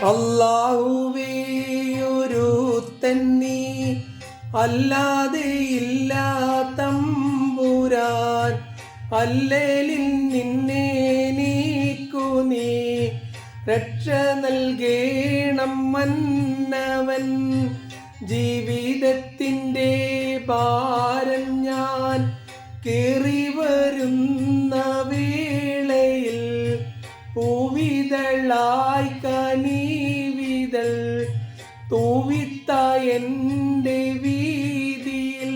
അല്ലാഹുവേ ഒരുത്തൻ നീ അല്ലാതെയില്ല തമ്പുരാൻ. അല്ലേലിൽ നിന്നെ നീക്കു നീ രക്ഷ നൽകേണം മന്നവൻ. ജീവിതത്തിൻ്റെ ഭാരം ഞാൻ കേറി വരുന്ന വേളയിൽ പൂവിതളായി കനിവിതൾ തൂവിത്ത എൻ്റെ വീതിയിൽ.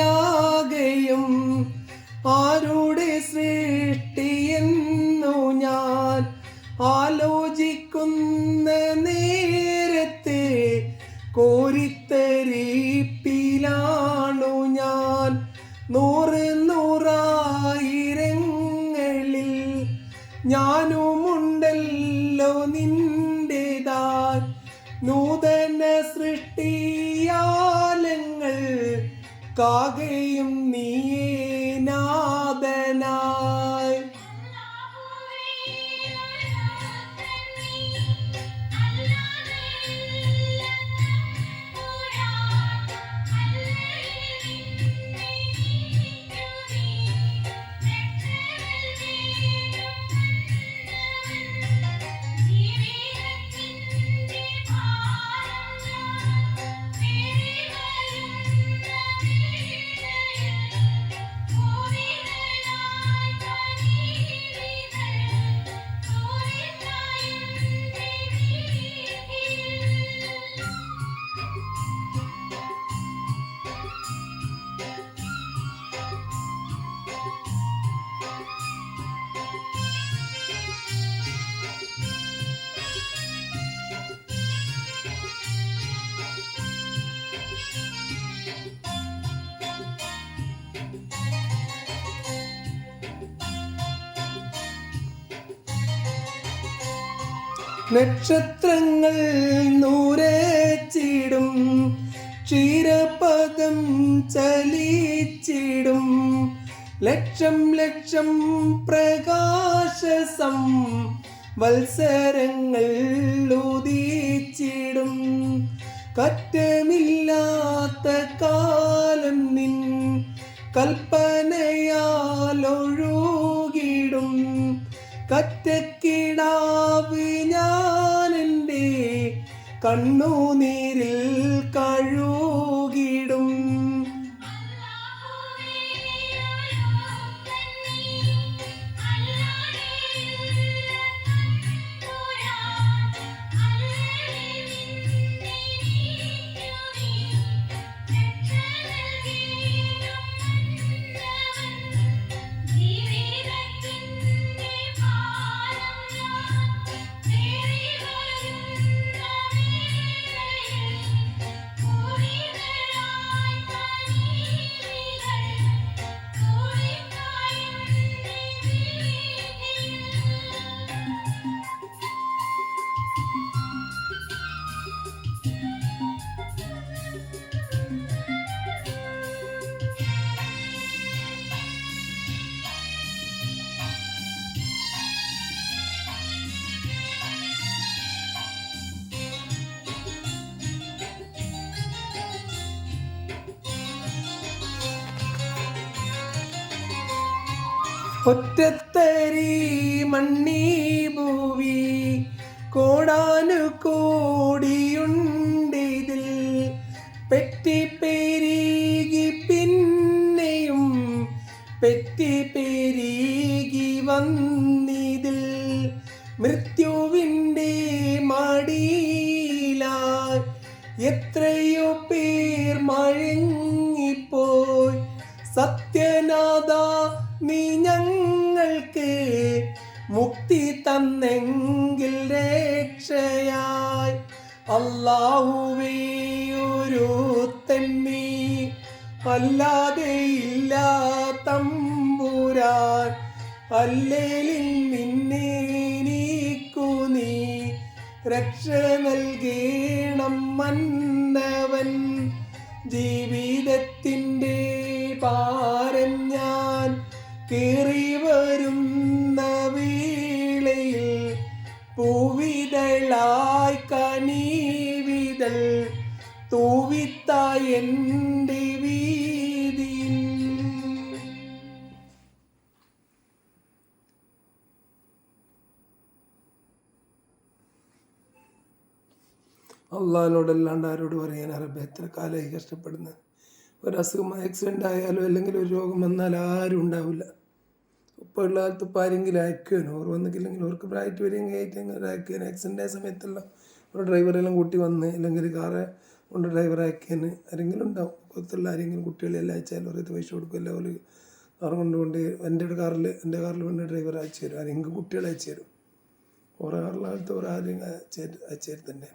ആകാശഭൂമിയാകെയും ആരുടെ സൃഷ്ടിയെന്നു ഞാൻ ആലോചിക്കുന്ന നേരത്തെ കോരിത്തരിപ്പിലാണു ഞാൻ. നൂറായിരങ്ങളിൽ ഞാനുമുണ്ടല്ലോ നിന്റേതാൻ. നൂതന സൃഷ്ടിയാലങ്ങൾ കാകയും നീയേ നാഥനായി. നക്ഷത്രങ്ങൾ നൂരച്ചിടും ക്ഷീരപദം ചലിച്ചിടും. ലക്ഷം ലക്ഷം പ്രകാശസം വത്സരങ്ങൾ ഉദിച്ചിടും. കറ്റമില്ലാത്ത കാലം നിൻ കൽപ്പനയാലൊഴുകിടും. കറ്റക്കിടാവ് ഞാനെൻ്റെ കണ്ണുനീരിൽ കഴുകിടും. ഒറ്റത്തരി മണ്ണീ ഭൂവി കോടാനു കോടിയുണ്ടിതിൽ പെറ്റി പെരുകി പിന്നെയും പെറ്റി പെരുകി വന്നിതിൽ മൃത്യുവിൻ്റെ മടിയിലായി എത്രയോ പേർ മഴങ്ങിപ്പോയി. സത്യനാഥ നീ ഞങ്ങൾക്ക് മുക്തി തന്നെങ്കിൽ രക്ഷയായി. അല്ലാഹുവേ ഒരുത്തൻ നീ അല്ലാതെയില്ല തമ്പുരാൻ. അല്ലേലിൽ നിന്നെ നീക്കു നീ രക്ഷ നൽകേണം മന്നവൻ. ജീവിതത്തിൻ്റെ ഭാരം ഞാൻ കേറി വരുന്ന വേളയിൽ പൂവിതളായി കനിവിതൾ തൂവിത്തായി എൻ്റെ വീതിയിൽ. അള്ളാഹിനോടല്ലാണ്ട് ആരോട് പറയാൻ അറബ് എത്ര കാലമായി കഷ്ടപ്പെടുന്നത്. ഒരസുഖം ആക്സിഡൻ്റ് ആയാലോ അല്ലെങ്കിൽ ഒരു രോഗം വന്നാൽ ആരും ഉണ്ടാവില്ല. ഇപ്പോൾ ഉള്ള കാലത്ത് ഇപ്പോൾ ആരെങ്കിലും അയക്കുവാനോ ഓർ വന്നിട്ടില്ലെങ്കിൽ അവർക്ക് പ്രായത്ത് വരെയെങ്കിൽ ആയിട്ട് അയക്കുവാൻ. ആക്സിഡൻ്റ് ആയ സമയത്തെല്ലാം ഒരു ഡ്രൈവറെല്ലാം കൂട്ടി വന്ന് അല്ലെങ്കിൽ കാറ് കൊണ്ട് ഡ്രൈവർ അയക്കാൻ ആരെങ്കിലും ഉണ്ടാവും. പുറത്തുള്ള ആരെങ്കിലും കുട്ടികളെല്ലാം അയച്ചാൽ അവരത് പൈസ കൊടുക്കുമല്ല. ഒരു കാർ കൊണ്ട് എൻ്റെ കാറിൽ വന്ന് ഡ്രൈവർ അയച്ചു തരും. ആരെങ്കിലും കുട്ടികൾ അയച്ചു തരും. ഓരോ കാറിലെ കാലത്ത് ഓരോ ആരെങ്കിലും അയച്ചു തരും തന്നെ.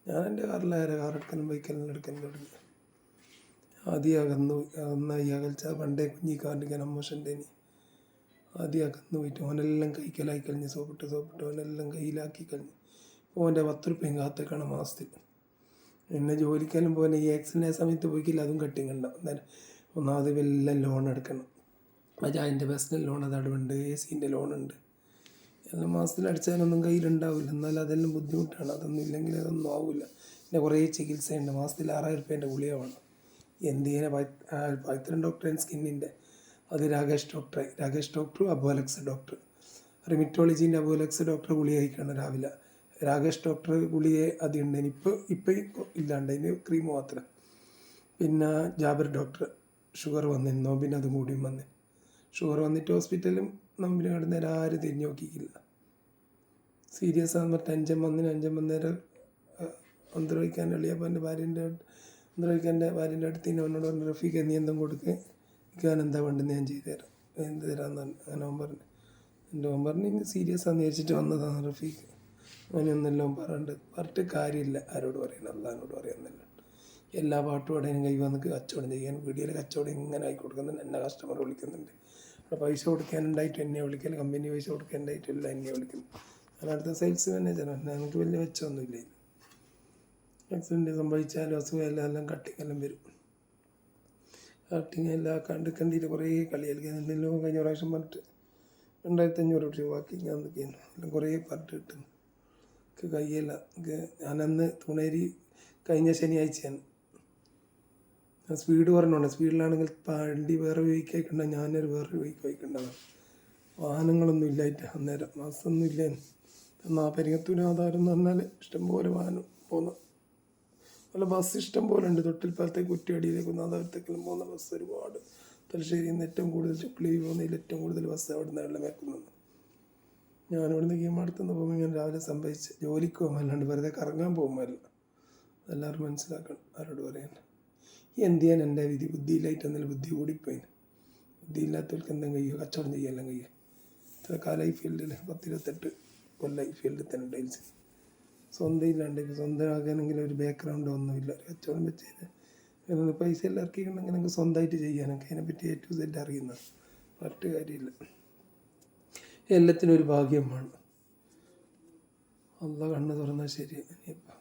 ഞാൻ എൻ്റെ കാർ എടുക്കാനും ബൈക്കെല്ലാം എടുക്കാനും തുടങ്ങി. ആദ്യം അകന്നായി അകൽച്ച പണ്ടേ കുഞ്ഞിക്കാണ്ടിക്കാൻ അമ്മോഷൻ്റെ ആദ്യം അകന്നു പോയിട്ട് ഓനെല്ലാം കൈക്കലായി കഴിഞ്ഞ് സോപ്പിട്ട് ഓനെല്ലാം കയ്യിലാക്കി കഴിഞ്ഞ് ഓൻ്റെ 10 രൂപയും കാത്തേക്കാണ് മാസത്തിൽ. എന്നെ ജോലിക്കാനും പോലെ ഈ ആക്സിഡൻ്റ് ആയ സമയത്ത് പോയിക്കില്ല, അതും കട്ടിങ് ഉണ്ടാവും. അന്നേരം ഒന്നാമത് എല്ലാം ലോൺ എടുക്കണം. ബജാജിൻ്റെ പേഴ്സണൽ ലോൺ അത് അടവുണ്ട്, AC-ൻ്റെ ലോണുണ്ട്. എല്ലാം മാസത്തിൽ അടിച്ചാലൊന്നും കയ്യിലുണ്ടാവില്ല. എന്നാൽ അതെല്ലാം ബുദ്ധിമുട്ടാണ്. അതൊന്നും ഇല്ലെങ്കിൽ അതൊന്നും ആവില്ല. പിന്നെ കുറേ ചികിത്സയുണ്ട്. മാസത്തിൽ 6000 രൂപേൻ്റെ ഗുളിക വേണം. എന്തിനെ പൈത്തരം ഡോക്ടർ സ്കിന്നിൻ്റെ അത് രാകേഷ് ഡോക്ടർ അബോലക്സ് ഡോക്ടർ. റിമിറ്റോളജീൻ്റെ അബോലക്സ് ഡോക്ടർ ഗുളിക കഴിക്കണം രാവിലെ. രാകേഷ് ഡോക്ടർ ഗുളിക അതുണ്ട്. ഇപ്പം ഇല്ലാണ്ട് അതിന് ക്രീം മാത്രം. പിന്നെ ജാബിർ ഡോക്ടർ ഷുഗർ വന്നിരുന്നു. നോമ്പിന് അതും കൂടിയും വന്ന് ഷുഗർ വന്നിട്ട് ഹോസ്പിറ്റലും നോമ്പിന് കിടന്നേരം ആരും തിരിഞ്ഞു നോക്കിക്കില്ല. സീരിയസ് ആകുമ്പോൾ ടെൻഷൻ വന്നേരം അന്തരവയ്ക്കാൻ എളിയപ്പോൾ എൻ്റെ ഭാര്യൻ്റെ അടുത്ത് എന്നോട് പറഞ്ഞു, റഫീഖ് നീ എന്തും കൊടുക്കുക, ഞാൻ എന്താ വേണ്ടെന്ന് ഞാൻ ചെയ്തു തരാം, എന്ത് തരാമെന്നാണ്. അങ്ങനെ അവൻ പറഞ്ഞു ഇനി സീരിയസ് ആണെന്ന് വിചാരിച്ചിട്ട് വന്നതാണ് റഫീഖ്. അങ്ങനെയൊന്നെല്ലാം പറഞ്ഞിട്ട് കാര്യമില്ല. ആരോട് പറയണം, അള്ളാഹിനോട് പറയാമെന്നല്ല. എല്ലാ പാട്ടും അടയും കൈ വന്ന് കച്ചവടം ചെയ്യാൻ വീഡിയോയിൽ കച്ചവടം ഇങ്ങനെ ആയി കൊടുക്കുന്നുണ്ട്. എന്നെ കസ്റ്റമർ വിളിക്കുന്നുണ്ട്. അവിടെ പൈസ കൊടുക്കാനുണ്ടായിട്ട് എന്നെ വിളിക്കൽ, കമ്പനി പൈസ കൊടുക്കാനുണ്ടായിട്ടില്ല എന്നെ വിളിക്കുന്നു. ഞാൻ അടുത്ത സെയിൽസ് മാനേജറാണ്. എനിക്ക് വലിയ മെച്ചമൊന്നുമില്ല. ആക്സിഡൻറ്റ് സംഭവിച്ചാലും അസുഖമെല്ലാം കട്ടിങ്ങെല്ലാം വരും. കട്ടിങ് എല്ലാം കണ്ടിട്ട് കുറേ കളിയാൽക്കുന്നുണ്ടല്ലോ. കഴിഞ്ഞ പ്രാവശ്യം പറഞ്ഞിട്ട് 2500 രൂപ ബാക്കി ഞാൻ നിൽക്കുന്നു. എല്ലാം കുറേ പറഞ്ഞിട്ട് കിട്ടുന്നു. എനിക്ക് കയ്യല്ല. ഞാനന്ന് തുണേരി കഴിഞ്ഞ ശനിയാഴ്ചയാണ്. സ്പീഡ് പറഞ്ഞോണ്ട് സ്പീഡിലാണെങ്കിൽ വണ്ടി വേറെ വഴിക്ക് വയ്ക്കണ്ട, ഞാനൊരു വേറൊരു വഴിക്ക് വയ്ക്കേണ്ടതാണ്. വാഹനങ്ങളൊന്നും ഇല്ലായിട്ട് അന്നേരം മാസമൊന്നും ഇല്ല. എന്നാൽ പെരിങ്ങത്തൂർ ആധാരം എന്ന് പറഞ്ഞാൽ ഇഷ്ടംപോലെ വാഹനം പോകുന്ന നല്ല ബസ് ഇഷ്ടം പോലെ ഉണ്ട്. തൊട്ടിൽപ്പാലത്തേക്ക് കുറ്റിയടിയിലേക്ക് ആധാരത്തേക്കെല്ലാം പോകുന്ന ബസ് ഒരുപാട്. തലശ്ശേരിയിൽ നിന്ന് ഏറ്റവും കൂടുതൽ ചുപ്പിളി പോകുന്നതിൽ ഏറ്റവും കൂടുതൽ ബസ് അവിടെ നിന്ന് വെള്ളം വെക്കുന്നത്. ഞാനിവിടുന്ന് കീമാടത്തുനിന്ന് പോകുമ്പോൾ ഇങ്ങനെ രാവിലെ സംഭവിച്ച് ജോലിക്ക് പോകുമ്പോൾ അല്ലാണ്ട് വെറുതെ കറങ്ങാൻ പോകുമ്പോഴല്ല. അതെല്ലാവരും മനസ്സിലാക്കണം. ആരോട് പറയാൻ എന്ത് ചെയ്യാൻ, എൻ്റെ ബുദ്ധിയില്ലായിട്ടെന്നല്ല, ബുദ്ധി കൂടിപ്പോയി. ബുദ്ധിയില്ലാത്തവർക്ക് എന്തെങ്കിലും കഴിയുമോ, കച്ചവടം ചെയ്യാനെല്ലാം കഴിയുക. ഇത്ര കാലമായി ഫീൽഡിൽ 10-28 കൊല്ലമായി ഫീൽഡിൽ തന്നെ ടൈൽസ്. സ്വന്തം ഇല്ലാണ്ട് സ്വന്തമാകാനെങ്കിലും ഒരു ബാക്ക്ഗ്രൗണ്ട് ഒന്നുമില്ല. കച്ചവടം വെച്ച് പൈസ എല്ലാം ഇറക്കിയിട്ടുണ്ടെങ്കിൽ നമുക്ക് സ്വന്തമായിട്ട് ചെയ്യാനൊക്കെ അതിനെപ്പറ്റി A to Z അറിയുന്ന മറ്റു കാര്യമില്ല. എല്ലാത്തിനും ഒരു ഭാഗ്യം വേണം. അള്ള കണ്ണ് തുറന്നാൽ ശരി. ഇനിയിപ്പോൾ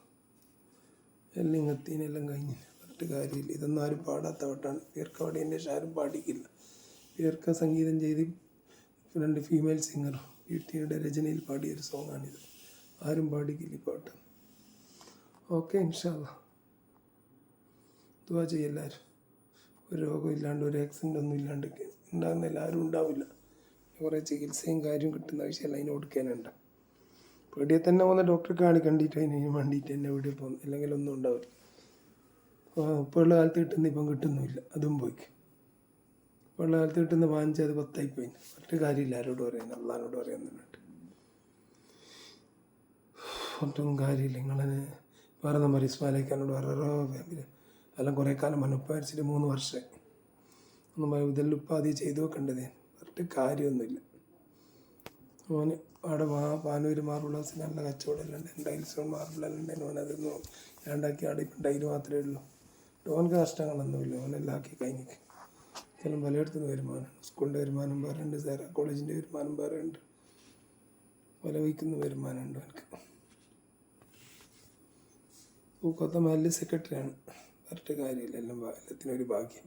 എല്ലാം ഇങ്ങത്തീനെല്ലാം കഴിഞ്ഞ് മറ്റു കാര്യമില്ല. ഇതൊന്നും ആരും പാടാത്ത പാട്ടാണ്. പേർക്ക് അവിടെ എൻ്റെ ആരും പാടിക്കില്ല. പേർക്ക് സംഗീതം ചെയ്ത് 2 ഫീമെയിൽ സിംഗർ വീട്ടിയുടെ രചനയിൽ പാടിയൊരു സോങ്ങാണിത്. ആരും പാടിക്കില്ല ഈ പാട്ട്. ഓക്കെ, ഇൻഷാ അല്ലാഹ് ദുആ ചെയ്യും എല്ലാവരും. ഒരു രോഗം ഇല്ലാണ്ട് ഒരു ആക്സിഡൻ്റ് ഒന്നും ഇല്ലാണ്ട് ഉണ്ടാകുന്ന എല്ലാവരും ഉണ്ടാവില്ല. കുറേ ചികിത്സയും കാര്യവും കിട്ടുന്ന ആവശ്യമല്ല അതിന് കൊടുക്കാനുണ്ട്. പേടിയെ തന്നെ പോകുന്ന ഡോക്ടറെ കാണിക്കണ്ടിട്ട് അതിന് വേണ്ടിയിട്ട് തന്നെ എവിടെ പോകുന്നു, അല്ലെങ്കിൽ ഒന്നും ഉണ്ടാവില്ല. ഇപ്പോൾ ഉള്ള കാലത്ത് കിട്ടുന്ന ഇപ്പം കിട്ടുന്നുമില്ല, അതും പോയി. ഇപ്പോൾ ഉള്ള കാലത്ത് കിട്ടുന്ന 5 അത് 10 പോയി. ഒറ്റ കാര്യമില്ല, ആരോട് പറയാൻ, അള്ളഹാനോട് പറയാമെന്നുണ്ട്. ഒട്ടും കാര്യമില്ല. നിങ്ങളെ വേറെ നമ്പർ ഇസ്മാലേക്കാനോട് വേറെ ഫാമിലി എല്ലാം കുറേ കാലം ഉപ്പ മരിച്ചിട്ട് 3 വർഷമായി. ഒന്നും ഇതെല്ലാം ഉപ്പ ആദ്യം ചെയ്തു വെക്കേണ്ടതേ, ഒറ്റ കാര്യമൊന്നുമില്ല. ഓന് അവിടെ പാനൂർ മാർബിൾ ഹൗസിന് നല്ല കച്ചവടമെല്ലാം ഉണ്ട്, ടൈൽസും മാർബിളെല്ലാം ഉണ്ടായിരുന്നു. ഓനതൊന്നും രണ്ടാക്കി അവിടെ ഇപ്പം ടൈല് മാത്രമേ ഉള്ളൂ. ഓനക്ക് നഷ്ടങ്ങളൊന്നുമില്ല, ഓനെല്ലാം ആക്കി കഴിഞ്ഞിട്ട് ഇതെല്ലാം പലയിടത്തുനിന്ന് വരുമാനം. സ്കൂളിൻ്റെ വരുമാനം വേറെ ഉണ്ട്, സാറാ കോളേജിൻ്റെ വരുമാനം വേറെ ഉണ്ട്, പല വഹിക്കുന്ന വരുമാനമുണ്ട് എനിക്ക്. പൂക്കോത്ത മഹല്ല് സെക്രട്ടറിയാണ്. ഒറ്റ കാര്യമില്ല, എല്ലാത്തിനും ഒരു ഭാഗ്യം.